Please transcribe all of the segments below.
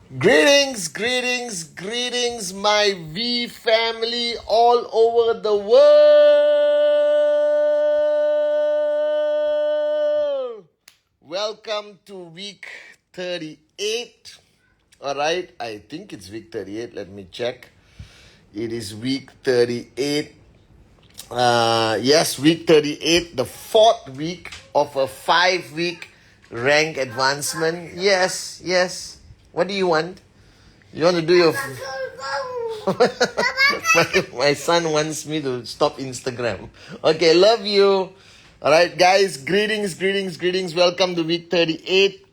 Greetings, greetings, greetings, my V family all over the world. Welcome to week 38. All right, I think it's week 38. Let me check. It is week 38. Yes, week 38, the fourth week of a 5-week rank advancement. Yes. What do you want? You want to do your... my son wants me to stop Instagram. Okay, love you. Alright, guys, greetings. Welcome to week 38.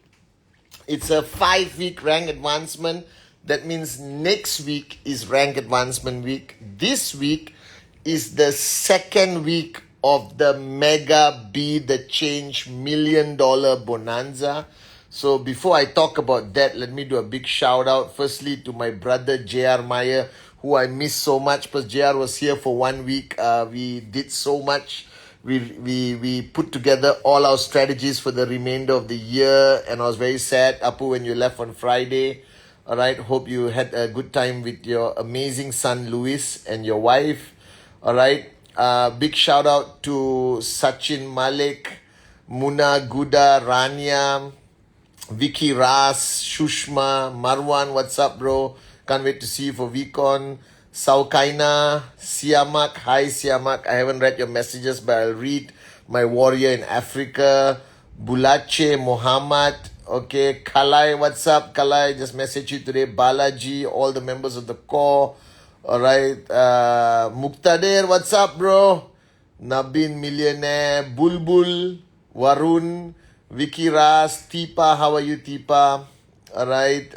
It's a 5-week rank advancement. That means next week is rank advancement week. This week is the second week of the Mega Be the Change $1 million bonanza. So before I talk about that, let me do a big shout out firstly to my brother JR Meyer, who I miss so much because JR was here for 1 week. We did so much. We put together all our strategies for the remainder of the year, and I was very sad, Apu, when you left on Friday. All right, hope you had a good time with your amazing son Louis and your wife. All right, big shout out to Sachin Malik, Muna Guda, Rania, Vicky Ras, Shushma, Marwan, what's up, bro? Can't wait to see you for VCon. Saukaina, Siamak, hi Siamak. I haven't read your messages, but I'll read. My warrior in Africa, Bulache, Muhammad. Okay, Kalai, what's up, Kalai? Just messaged you today. Balaji, all the members of the core. Alright, Muqtadir, what's up, bro? Nabin Millionaire, Bulbul, Warun, Vicky Ras, Tipa, how are you, Tipa? Alright,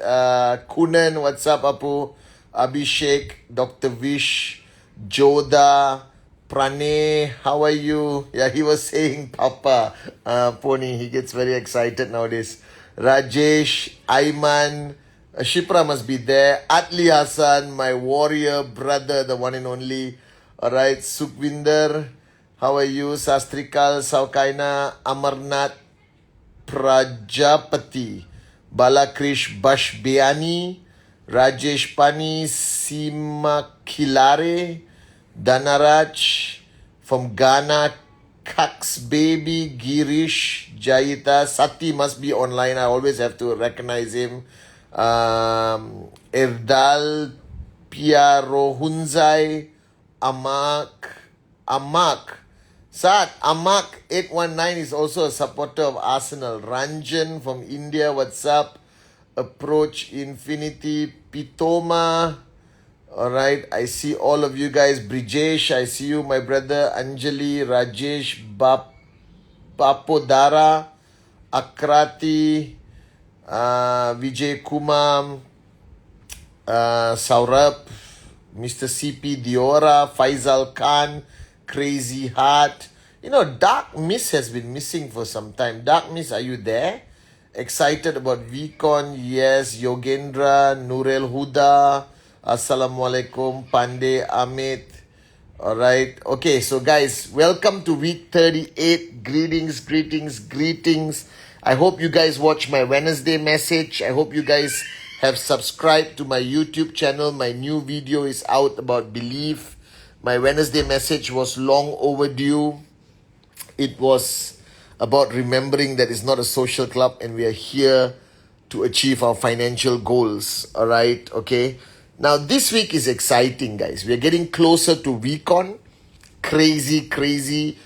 Kunan, what's up, Apu? Abhishek, Dr. Vish, Joda, Pranay, how are you? Yeah, he was saying Papa, Pony, he gets very excited nowadays. Rajesh, Ayman, Shipra must be there. Atli Hassan, my warrior brother, the one and only. Alright, Sukhvinder, how are you? Sastrikal, Saukaina, Amarnath, Prajapati, Balakrish Bashbiani, Rajesh Pani, Sima Khilare, Danaraj from Ghana, Kaks Baby, Girish, Jayita, Sati must be online. I always have to recognize him. Erdal, Piaro Hunzai, Amak. Sat, Amak819 is also a supporter of Arsenal. Ranjan from India, what's up? Approach Infinity, Pitoma. Alright, I see all of you guys. Brijesh, I see you, my brother. Anjali, Rajesh, Bapodara, Akrati, Vijay Kumar, Saurabh, Mr. CP Diora, Faisal Khan, Crazy Heart. You know, Dark Miss has been missing for some time. Dark Miss, are you there? Excited about VCon? Yes. Yogendra, Nurel Huda, Assalamualaikum, Pandey, Amit. Alright. Okay, so guys, welcome to week 38. Greetings. I hope you guys watch my Wednesday message. I hope you guys have subscribed to my YouTube channel. My new video is out about belief. My Wednesday message was long overdue. It was about remembering that it's not a social club and we are here to achieve our financial goals. Alright, okay. Now this week is exciting, guys. We are getting closer to VCon. Crazy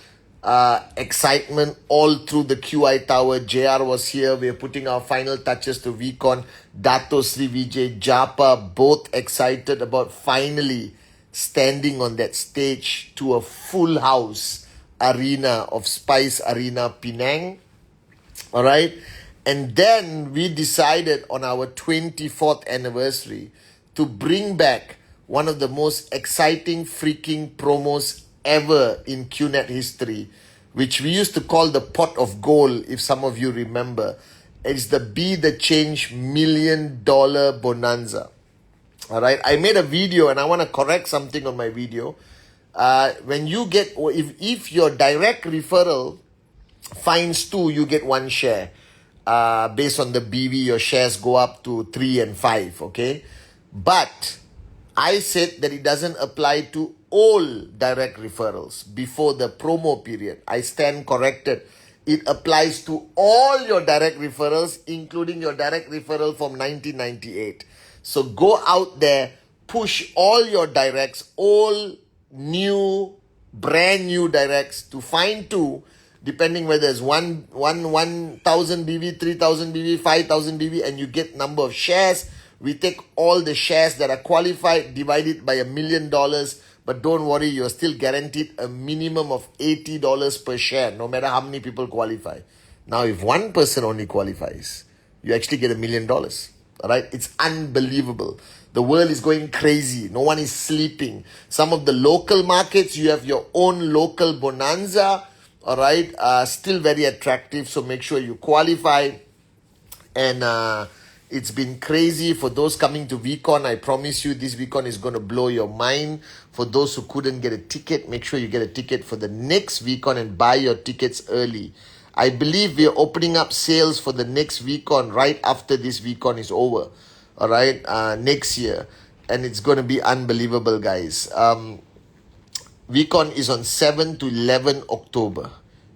excitement all through the QI Tower. JR was here. We are putting our final touches to VCon. Dato Sri Vijay, Japa, both excited about finally standing on that stage to a full house arena of Spice Arena Penang. Alright. And then we decided on our 24th anniversary to bring back one of the most exciting freaking promos ever in QNet history, which we used to call the pot of gold, if some of you remember. It's the Be the Change $1 million bonanza. Alright, I made a video and I want to correct something on my video. When you get, if your direct referral finds 2, you get 1 share. based on the BV, your shares go up to 3 and 5, okay? But I said that it doesn't apply to all direct referrals before the promo period. I stand corrected. It applies to all your direct referrals, including your direct referral from 1998. So go out there, push all your directs, all new, brand new directs to find two, depending whether it's 1,000 BV, 3,000 BV, 5,000 BV, and you get number of shares. We take all the shares that are qualified, divide it by $1 million. But don't worry, you're still guaranteed a minimum of $80 per share, no matter how many people qualify. Now, if one person only qualifies, you actually get $1 million. All right? It's unbelievable. The world is going crazy. No one is sleeping. Some of the local markets, you have your own local bonanza. All right? Still very attractive. So make sure you qualify. And it's been crazy. For those coming to VCon, I promise you this VCon is going to blow your mind. For those who couldn't get a ticket, make sure you get a ticket for the next VCon and buy your tickets early. I believe we are opening up sales for the next VCon right after this VCon is over. All right, next year. And it's going to be unbelievable, guys. VCon is on 7 to 11 October,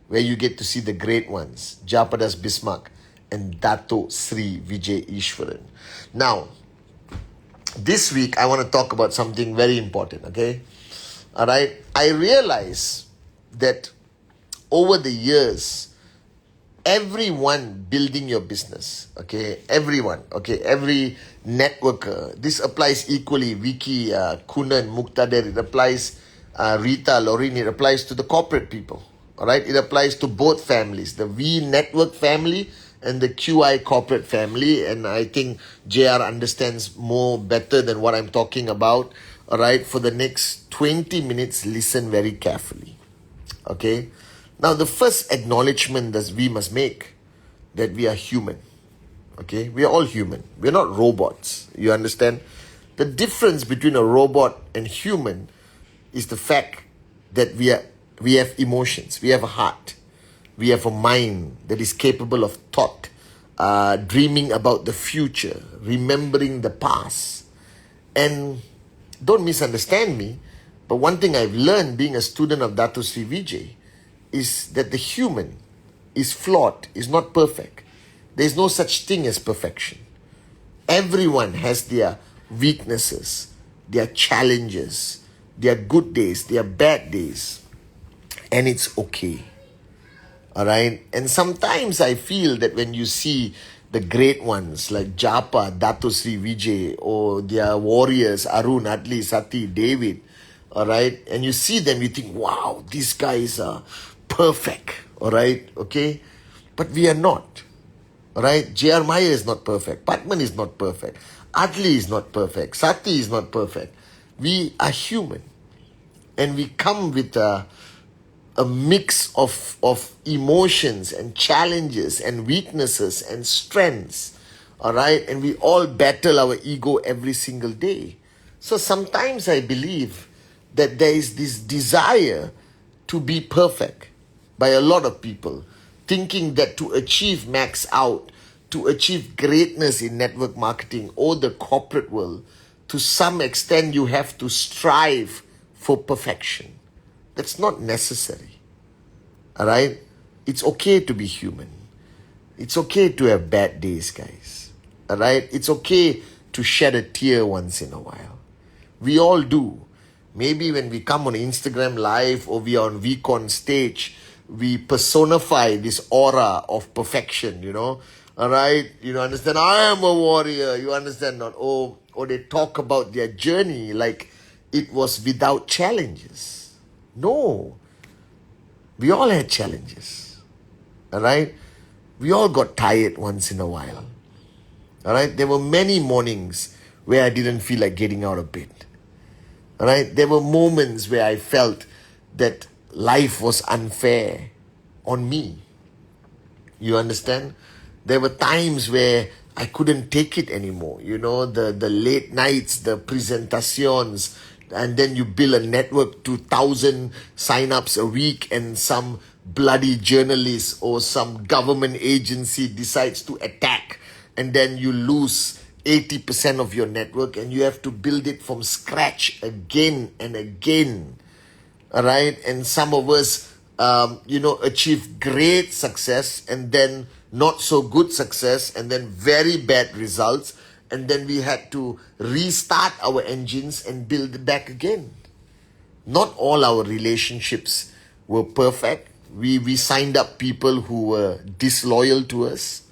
where you get to see the great ones, Japadas Bismarck and Dato Sri Vijay Ishwaran. Now, this week I want to talk about something very important, okay? All right, I realize that over the years, everyone building your business, okay, everyone, okay, every networker, this applies equally, Vicky, Kunan, Muqtadir, it applies, Rita, Lorraine, it applies to the corporate people, all right, it applies to both families, the V network family and the QI corporate family. And I think JR understands more better than what I'm talking about. All right, for the next 20 minutes, listen very carefully. Okay, now the first acknowledgement that we must make, that we are human. Okay, we are all human. We're not robots. You understand? The difference between a robot and human is the fact that we have emotions. We have a heart. We have a mind that is capable of thought, dreaming about the future, remembering the past. And don't misunderstand me, but one thing I've learned being a student of Dato Sri Vijay is that the human is flawed, is not perfect. There's no such thing as perfection. Everyone has their weaknesses, their challenges, their good days, their bad days, and it's okay. All right. And sometimes I feel that when you see the great ones like Japa, Dato Sri Vijay, or their warriors, Arun, Atli, Sati, David, all right, and you see them, you think, wow, these guys are perfect. All right. Okay. But we are not. All right. J.R. Meyer is not perfect. Patman is not perfect. Adli is not perfect. Sati is not perfect. We are human. And we come with a mix of emotions and challenges and weaknesses and strengths, all right? And we all battle our ego every single day. So sometimes I believe that there is this desire to be perfect by a lot of people, thinking that to achieve max out, to achieve greatness in network marketing or the corporate world, to some extent you have to strive for perfection. That's not necessary. All right? It's okay to be human. It's okay to have bad days, guys. All right? It's okay to shed a tear once in a while. We all do. Maybe when we come on Instagram Live or we are on VCon stage, we personify this aura of perfection, you know. All right? You understand? I am a warrior. You understand? Not? Or they talk about their journey like it was without challenges. No. We all had challenges. All right? We all got tired once in a while. All right? There were many mornings where I didn't feel like getting out of bed. All right? There were moments where I felt that life was unfair on me. You understand? There were times where I couldn't take it anymore. You know, the late nights, the presentations, and then you build a network to 1,000 sign-ups a week and some bloody journalist or some government agency decides to attack, and then you lose 80% of your network and you have to build it from scratch again and again. All right. And some of us, achieve great success and then not so good success and then very bad results. And then we had to restart our engines and build it back again. Not all our relationships were perfect. We signed up people who were disloyal to us.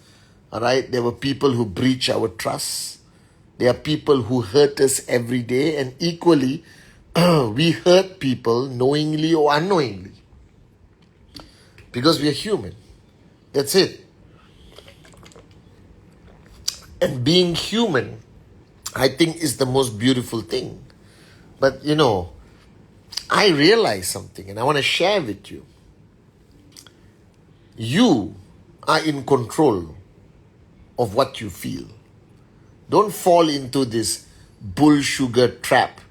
All right. There were people who breached our trust. There are people who hurt us every day. And equally, we hurt people knowingly or unknowingly. Because we are human. That's it. And being human, I think, is the most beautiful thing. But, I realized something and I want to share with you. You are in control of what you feel. Don't fall into this bull sugar trap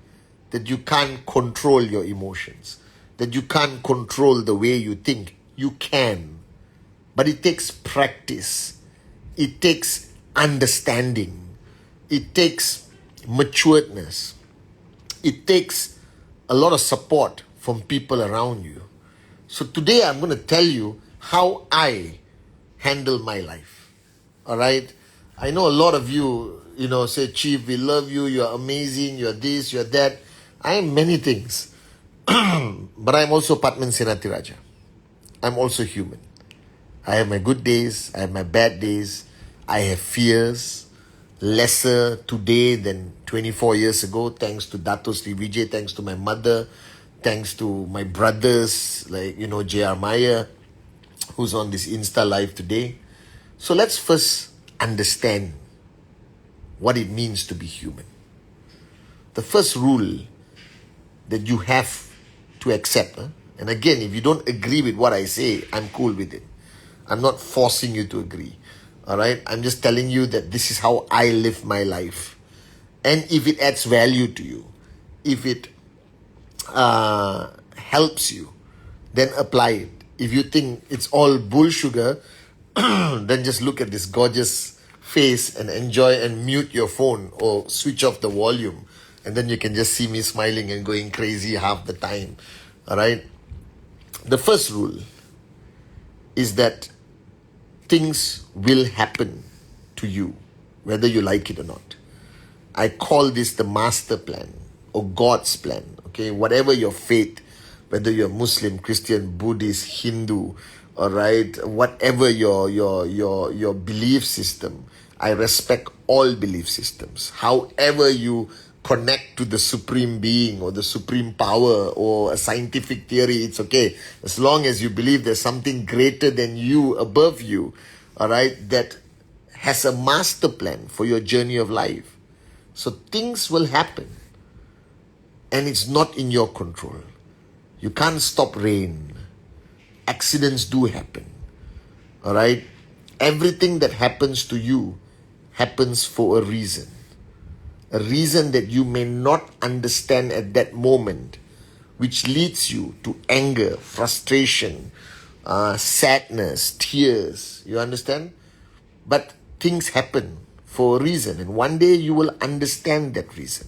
that you can't control your emotions, that you can't control the way you think. You can, but it takes practice. It takes understanding. It takes matureness. It takes a lot of support from people around you. So today I'm going to tell you how I handle my life. All right? I know a lot of you, say, Chief, we love you. You're amazing. You're this, you're that. I am many things. But I'm also Patman Senatiraja. I'm also human. I have my good days. I have my bad days. I have fears. Lesser today than 24 years ago, thanks to Dato Sri Vijay, thanks to my mother, thanks to my brothers, like, J.R. Maya, who's on this Insta Live today. So let's first understand what it means to be human. The first rule that you have to accept, and again, if you don't agree with what I say, I'm cool with it. I'm not forcing you to agree. All right? I'm just telling you that this is how I live my life. And if it adds value to you, if it helps you, then apply it. If you think it's all bull sugar, then just look at this gorgeous face and enjoy and mute your phone or switch off the volume. And then you can just see me smiling and going crazy half the time. All right? The first rule is that things will happen to you, whether you like it or not. I call this the master plan or God's plan. Okay, whatever your faith, whether you're Muslim, Christian, Buddhist, Hindu, all right, whatever your belief system, I respect all belief systems. However you connect to the supreme being or the supreme power or a scientific theory, it's okay. As long as you believe there's something greater than you, above you, all right, that has a master plan for your journey of life. So things will happen and it's not in your control. You can't stop rain. Accidents do happen. All right? Everything that happens to you happens for a reason. A reason that you may not understand at that moment, which leads you to anger, frustration, sadness, tears. You understand? But things happen for a reason. And one day you will understand that reason.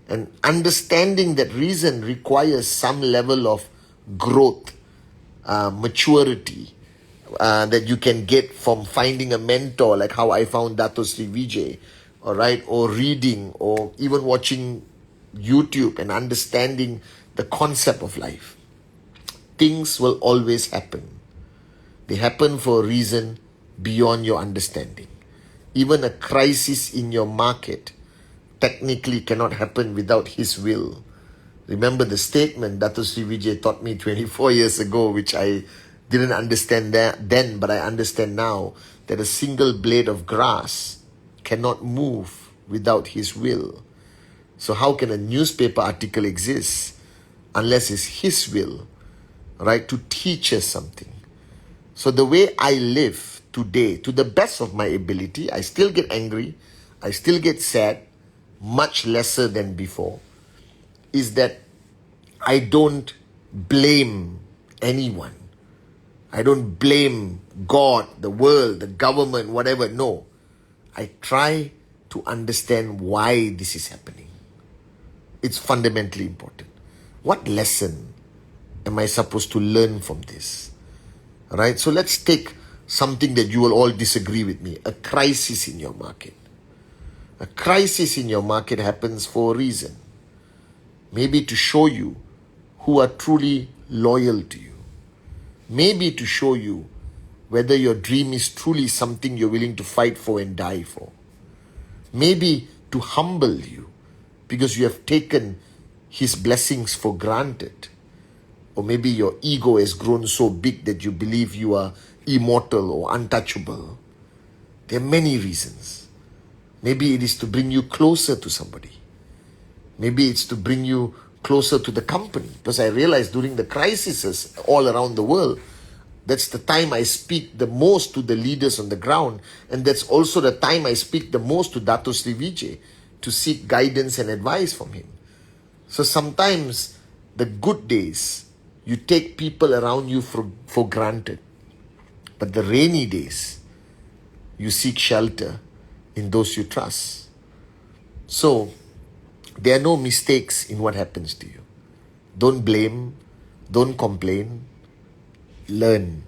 And understanding that reason requires some level of growth, maturity, that you can get from finding a mentor, like how I found Dato Sri Vijay, all right, or reading, or even watching YouTube and understanding the concept of life. Things will always happen. They happen for a reason beyond your understanding. Even a crisis in your market technically cannot happen without His will. Remember the statement Dato Sri Vijay taught me 24 years ago, which I didn't understand then, but I understand now, that a single blade of grass cannot move without His will. So how can a newspaper article exist unless it's His will, right, to teach us something? So the way I live today, to the best of my ability, I still get angry, I still get sad, much lesser than before, is that I don't blame anyone. I don't blame God, the world, the government, whatever. No. I try to understand why this is happening. It's fundamentally important. What lesson am I supposed to learn from this? All right, so let's take something that you will all disagree with me. A crisis in your market. A crisis in your market happens for a reason. Maybe to show you who are truly loyal to you. Maybe to show you whether your dream is truly something you're willing to fight for and die for. Maybe to humble you because you have taken His blessings for granted. Or maybe your ego has grown so big that you believe you are immortal or untouchable. There are many reasons. Maybe it is to bring you closer to somebody. Maybe it's to bring you closer to the company. Because I realized during the crises all around the world, that's the time I speak the most to the leaders on the ground. And that's also the time I speak the most to Dato Sri Vijay to seek guidance and advice from him. So sometimes the good days, you take people around you for granted. But the rainy days, you seek shelter in those you trust. So there are no mistakes in what happens to you. Don't blame, don't complain. Learn,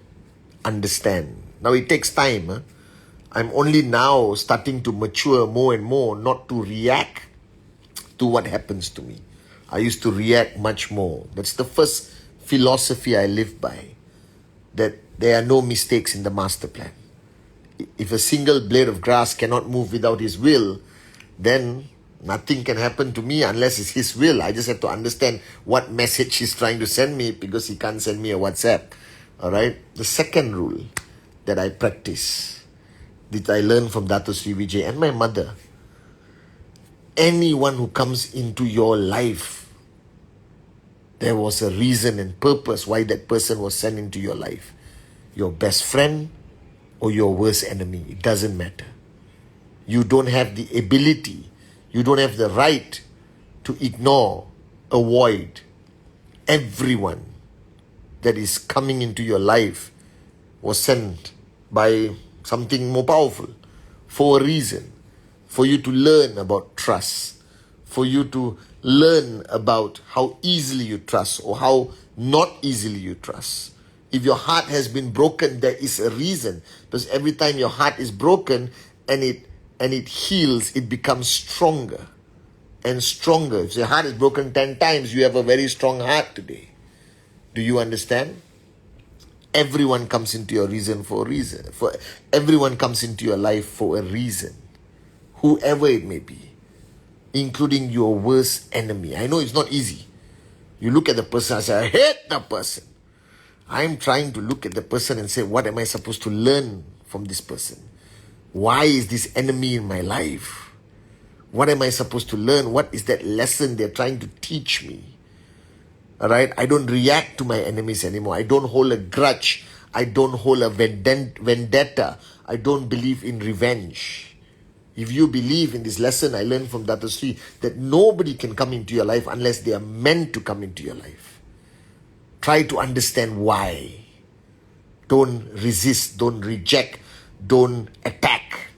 understand. Now it takes time. Huh? I'm only now starting to mature more and more, not to react to what happens to me. I used to react much more. That's the first philosophy I live by. That there are no mistakes in the master plan. If a single blade of grass cannot move without His will, then nothing can happen to me unless it's His will. I just have to understand what message He's trying to send me because He can't send me a WhatsApp. Alright? The second rule that I practice, that I learned from Dato Sri Vijay and my mother. Anyone who comes into your life, there was a reason and purpose why that person was sent into your life. Your best friend or your worst enemy, it doesn't matter. You don't have the ability, you don't have the right to ignore, avoid everyone that is coming into your life was sent by something more powerful for a reason. For you to learn about trust, for you to learn about how easily you trust or how not easily you trust. If your heart has been broken, there is a reason. Because every time your heart is broken and it heals, it becomes stronger and stronger. If your heart is broken 10 times, you have a very strong heart today. Do you understand? Everyone comes into your reason for a reason. Everyone comes into your life for a reason. Whoever it may be, including your worst enemy. I know it's not easy. You look at the person and say, I hate the person. I'm trying to look at the person and say, what am I supposed to learn from this person? Why is this enemy in my life? What am I supposed to learn? What is that lesson they're trying to teach me? Alright, I don't react to my enemies anymore. I don't hold a grudge. I don't hold a vendetta. I don't believe in revenge. If you believe in this lesson I learned from Dato Sri, that nobody can come into your life unless they are meant to come into your life. Try to understand why. Don't resist, don't reject, don't attack.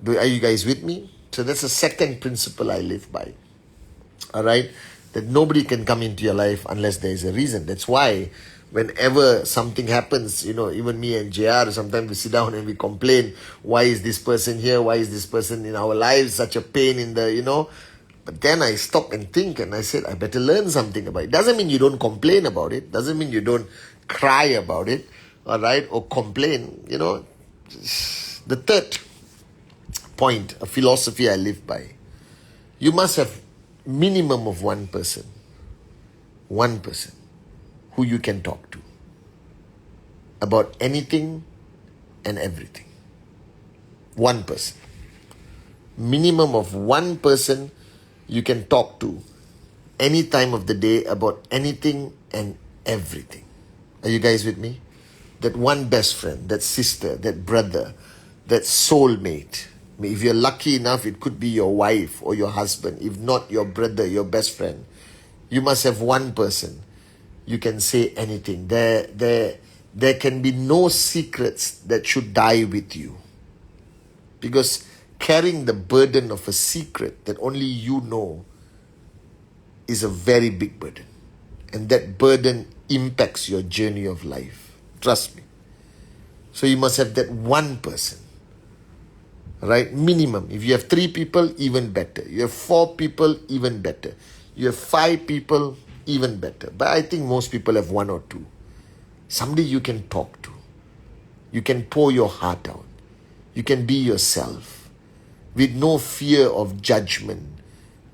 Are you guys with me? So that's the second principle I live by. Alright? That nobody can come into your life unless there is a reason. That's why whenever something happens, even me and JR, sometimes we sit down and we complain, why is this person here? Why is this person in our lives? Such a pain in the, But then I stop and think and I said, I better learn something about it. Doesn't mean you don't complain about it. Doesn't mean you don't cry about it. Alright? Or complain, The third point, a philosophy I live by. You must have minimum of one person who you can talk to about anything and everything. One person. Minimum of one person you can talk to any time of the day about anything and everything. Are you guys with me? That one best friend, that sister, that brother, that soulmate. If you're lucky enough, it could be your wife or your husband. If not, your brother, your best friend. You must have one person you can say anything. There there can be no secrets that should die with you. Because carrying the burden of a secret that only you know is a very big burden. And that burden impacts your journey of life. Trust me. So you must have that one person. Right? Minimum. If you have 3 people, even better. You have 4 people, even better. You have 5 people, even better. But I think most people have 1 or 2. Somebody you can talk to. You can pour your heart out. You can be yourself with no fear of judgment,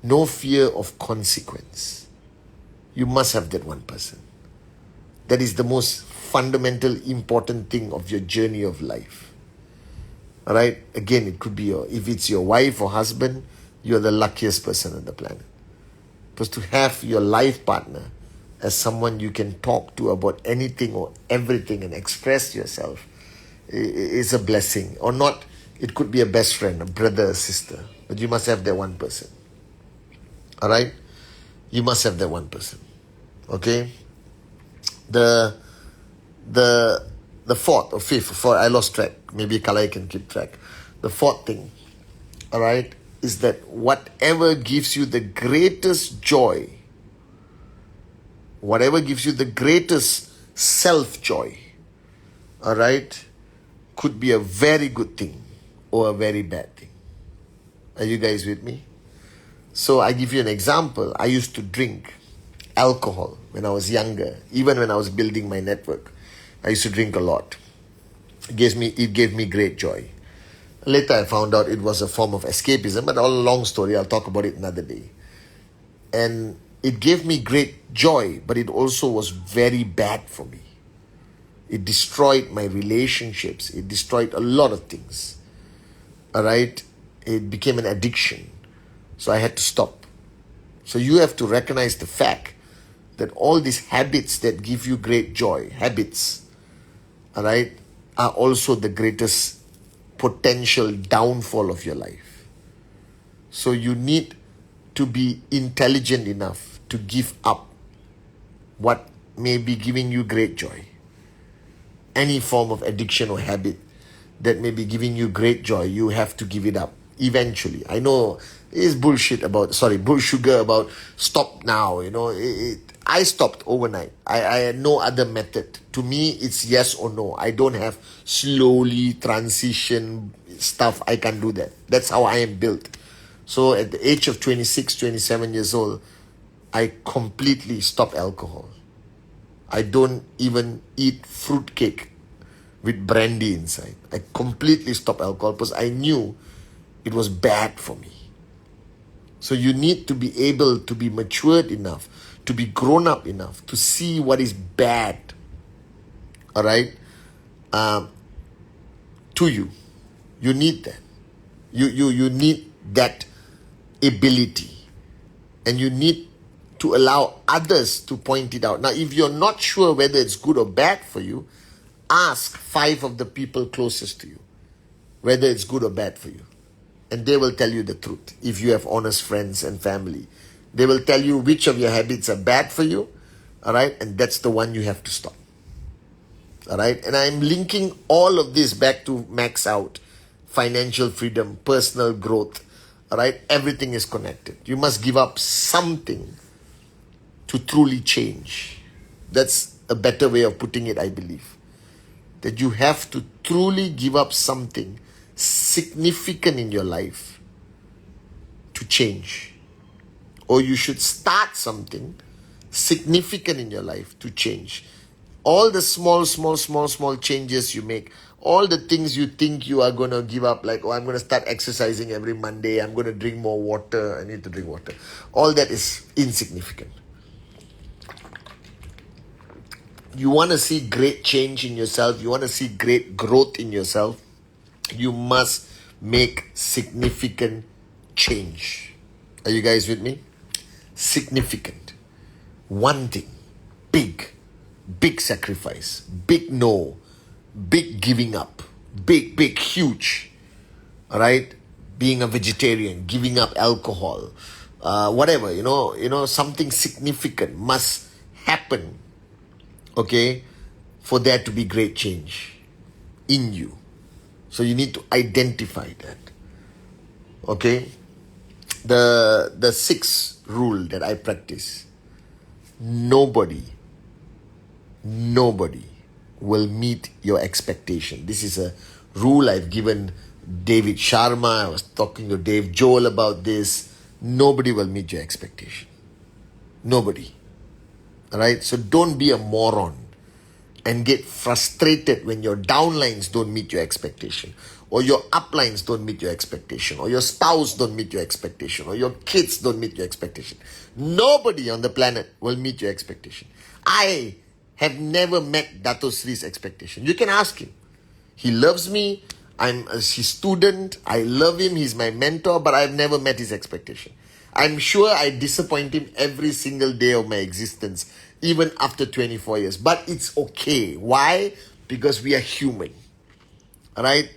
no fear of consequence. You must have that one person. That is the most fundamental, important thing of your journey of life. All right? Again, it could be if it's your wife or husband, you're the luckiest person on the planet. Because to have your life partner as someone you can talk to about anything or everything and express yourself is a blessing. Or not, it could be a best friend, a brother, a sister. But you must have that one person. All right? You must have that one person. Okay? The fourth or fifth, I lost track. Maybe Kalai can keep track. The fourth thing, all right, is that whatever gives you the greatest joy, whatever gives you the greatest self-joy, all right, could be a very good thing or a very bad thing. Are you guys with me? So I give you an example. I used to drink alcohol when I was younger, even when I was building my network. I used to drink a lot. It gave me great joy. Later I found out it was a form of escapism, but all a long story, I'll talk about it another day. And it gave me great joy, but it also was very bad for me. It destroyed my relationships. It destroyed a lot of things. All right? It became an addiction. So I had to stop. So you have to recognize the fact that all these habits that give you great joy, habits, all right, are also the greatest potential downfall of your life. So you need to be intelligent enough to give up what may be giving you great joy. Any form of addiction or habit that may be giving you great joy, you have to give it up eventually. I know it's bull sugar about stop now. I stopped overnight. I had no other method. To me, it's yes or no. I don't have slowly transition stuff. I can't do that. That's how I am built. So at the age of 26, 27 years old, I completely stopped alcohol. I don't even eat fruitcake with brandy inside. I completely stopped alcohol because I knew it was bad for me. So you need to be able to be matured enough, to be grown up enough, to see what is bad, all right, to you. You need that. You need that ability. And you need to allow others to point it out. Now, if you're not sure whether it's good or bad for you, ask 5 of the people closest to you whether it's good or bad for you. And they will tell you the truth. If you have honest friends and family, they will tell you which of your habits are bad for you, all right? And that's the one you have to stop, all right? And I'm linking all of this back to max out, financial freedom, personal growth, all right? Everything is connected. You must give up something to truly change. That's a better way of putting it, I believe. That you have to truly give up something significant in your life to change. Or you should start something significant in your life to change. All the small changes you make, all the things you think you are going to give up, like, I'm going to start exercising every Monday, I'm going to drink more water, I need to drink water. All that is insignificant. You want to see great change in yourself, you want to see great growth in yourself, you must make significant change. Are you guys with me? Significant. One thing. Big sacrifice. Big no. Big giving up. Big, huge. Alright? Being a vegetarian, giving up alcohol, whatever, something significant must happen. Okay? for there to be great change in you. So you need to identify that. Okay? The sixth rule that I practice: nobody will meet your expectation. This is a rule I've given David Sharma. I was talking to Dave Joel about this. Nobody will meet your expectation. Nobody. Alright? So don't be a moron and get frustrated when your downlines don't meet your expectation, or your uplines don't meet your expectation, or your spouse don't meet your expectation, or your kids don't meet your expectation. Nobody on the planet will meet your expectation. I have never met Dato Sri's expectation. You can ask him. He loves me. I'm his student. I love him. He's my mentor, but I've never met his expectation. I'm sure I disappoint him every single day of my existence, even after 24 years. But it's okay. Why? Because we are human. Alright?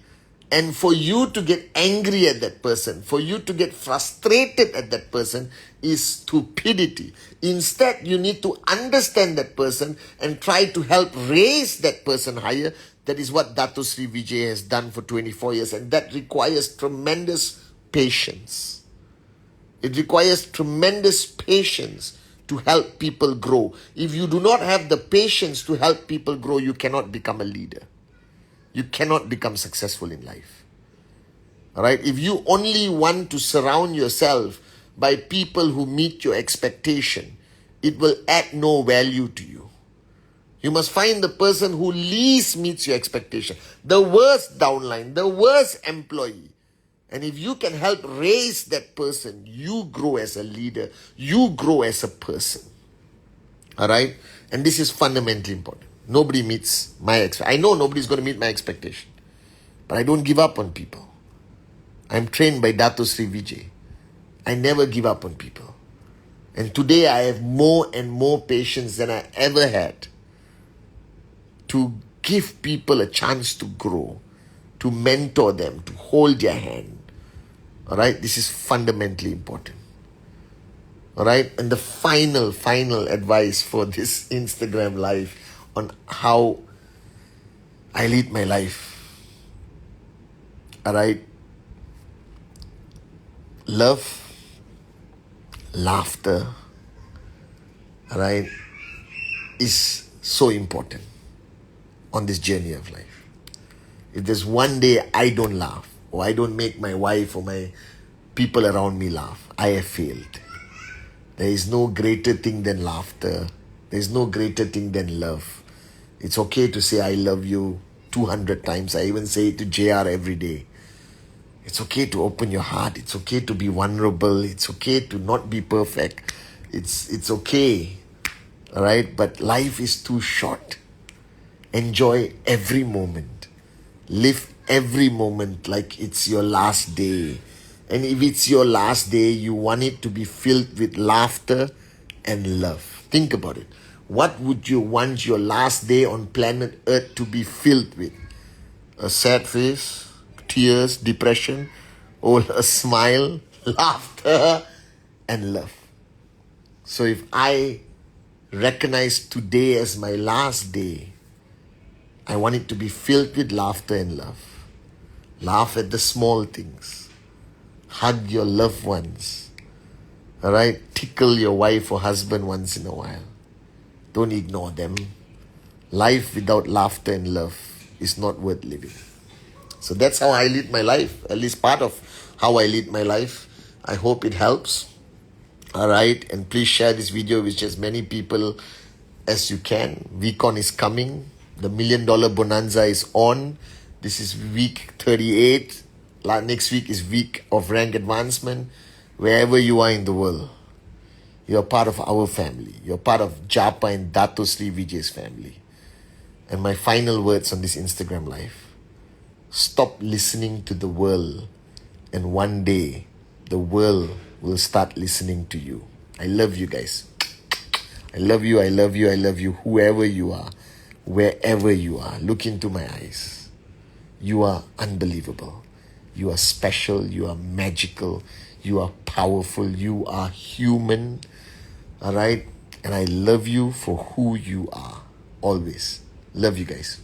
And for you to get angry at that person, for you to get frustrated at that person, is stupidity. Instead, you need to understand that person and try to help raise that person higher. That is what Dato Sri Vijay has done for 24 years. And that requires tremendous patience. It requires tremendous patience to help people grow. If you do not have the patience to help people grow, you cannot become a leader. You cannot become successful in life. Alright? If you only want to surround yourself by people who meet your expectation, it will add no value to you. You must find the person who least meets your expectation. The worst downline, the worst employee. And if you can help raise that person, you grow as a leader. You grow as a person. Alright? And this is fundamentally important. Nobody meets my expectation. I know nobody's going to meet my expectation. But I don't give up on people. I'm trained by Dato Sri Vijay. I never give up on people. And today I have more and more patience than I ever had to give people a chance to grow, to mentor them, to hold their hand. Alright? This is fundamentally important. Alright? And the final advice for this Instagram live on how I lead my life. Alright? Love, laughter, alright, is so important on this journey of life. If there's one day I don't laugh, or I don't make my wife or my people around me laugh, I have failed. There is no greater thing than laughter. There is no greater thing than love. It's okay to say I love you 200 times. I even say it to JR every day. It's okay to open your heart. It's okay to be vulnerable. It's okay to not be perfect. It's okay. Alright? But life is too short. Enjoy every moment. Live every moment like it's your last day. And if it's your last day, you want it to be filled with laughter and love. Think about it. What would you want your last day on planet Earth to be filled with? A sad face? Tears, depression, or a smile, laughter, and love. So if I recognize today as my last day, I want it to be filled with laughter and love. Laugh at the small things. Hug your loved ones. Alright? Tickle your wife or husband once in a while. Don't ignore them. Life without laughter and love is not worth living. So that's how I lead my life, at least part of how I lead my life. I hope it helps. Alright, and please share this video with as many people as you can. VCon is coming. The $1 Million Bonanza is on. This is week 38. Next week is week of rank advancement. Wherever you are in the world, you're part of our family. You're part of Japa and Dato Sri Vijay's family. And my final words on this Instagram live. Stop listening to the world, and one day the world will start listening to you. I love you guys. I love you, I love you, I love you. Whoever you are, wherever you are, look into my eyes. You are unbelievable. You are special. You are magical. You are powerful. You are human. Alright? And I love you for who you are. Always. Love you guys.